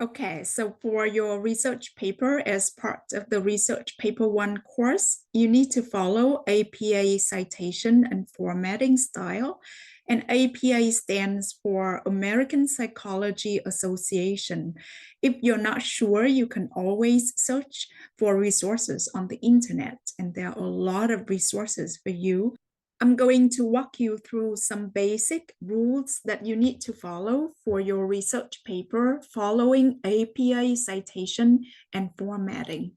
Okay, so for your research paper, as part of the Research Paper 1 course, you need to follow APA citation and formatting style. And APA stands for American Psychology Association. If you're not sure, you can always search for resources on the internet, and there are a lot of resources for you. I'm going to walk you through some basic rules that you need to follow for your research paper following APA citation and formatting.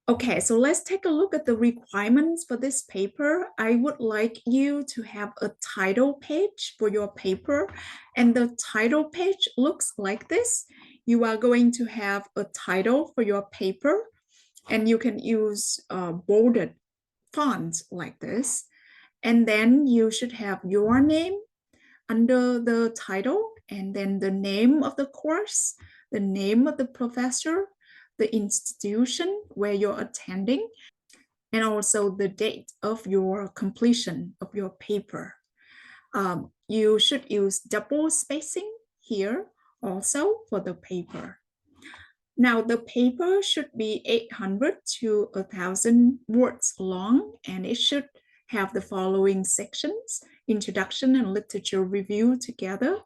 Okay, so let's take a look at the requirements for this paper. I would like you to have a title page for your paper, and the title page looks like this. You are going to have a title for your paper, and you can use bolded fonts like this. And then you should have your name under the title, and then the name of the course, the name of the professor, the institution where you're attending, and also the date of your completion of your paper. You should use double spacing here also for the paper. Now, the paper should be 800 to 1,000 words long, and it should have the following sections: introduction and literature review together,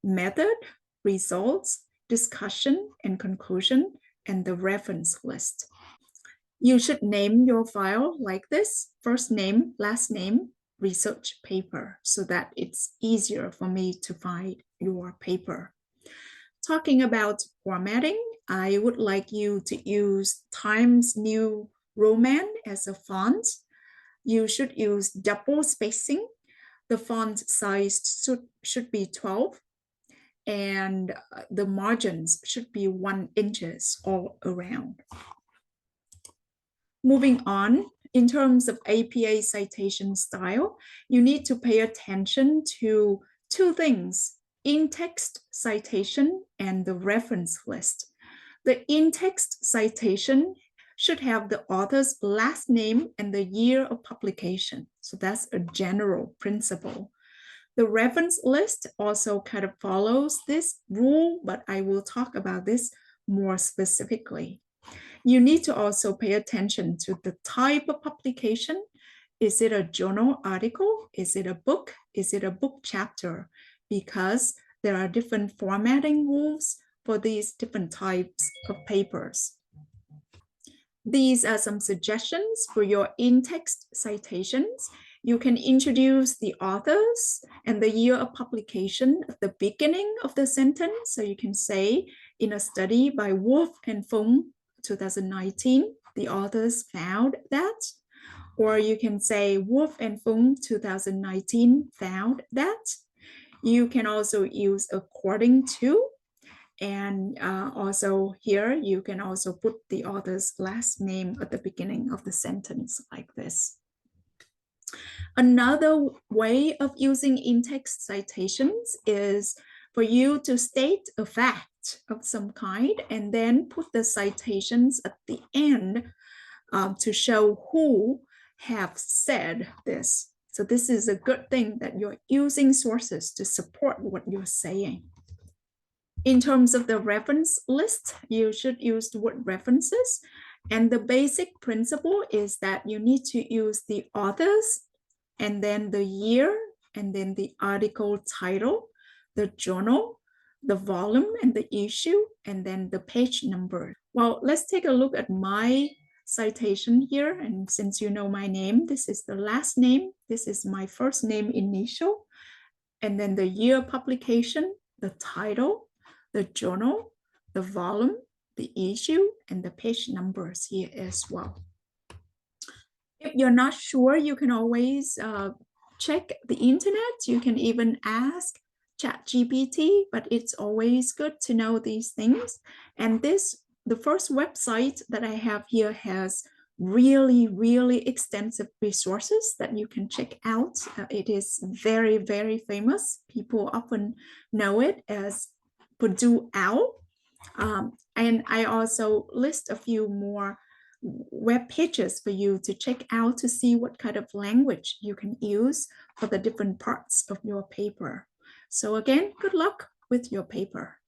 method, results, discussion and conclusion, and the reference list. You should name your file like this: first name, last name, research paper, so that it's easier for me to find your paper. Talking about formatting, I would like you to use Times New Roman as a font. You should use double spacing. The font size should be 12, and the margins should be 1 inches all around. Moving on, in terms of APA citation style, you need to pay attention to two things: in-text citation and the reference list. The in-text citation should have the author's last name and the year of publication. So that's a general principle. The reference list also kind of follows this rule, but I will talk about this more specifically. You need to also pay attention to the type of publication. Is it a journal article? Is it a book? Is it a book chapter? Because there are different formatting rules for these different types of papers. These are some suggestions for your in-text citations. You can introduce the authors and the year of publication at the beginning of the sentence. So you can say, in a study by Wolf and Fung, 2019, the authors found that. Or you can say, Wolf and Fung, 2019, found that. You can also use according to. And also here, you can also put the author's last name at the beginning of the sentence like this. Another way of using in-text citations is for you to state a fact of some kind and then put the citations at the end to show who have said this. So this is a good thing that you're using sources to support what you're saying. In terms of the reference list, you should use the word references. And the basic principle is that you need to use the authors, and then the year, and then the article title, the journal, the volume and the issue, and then the page number. Well, let's take a look at my citation here. And since you know my name, this is the last name. This is my first name initial. And then the year publication, the title, the journal, the volume, the issue, and the page numbers here as well. If you're not sure, you can always check the internet. You can even ask ChatGPT, but it's always good to know these things. And the first website that I have here has really extensive resources that you can check out. It is very famous. People often know it as Purdue Owl. And I also list a few more web pages for you to check out to see what kind of language you can use for the different parts of your paper. So again, good luck with your paper.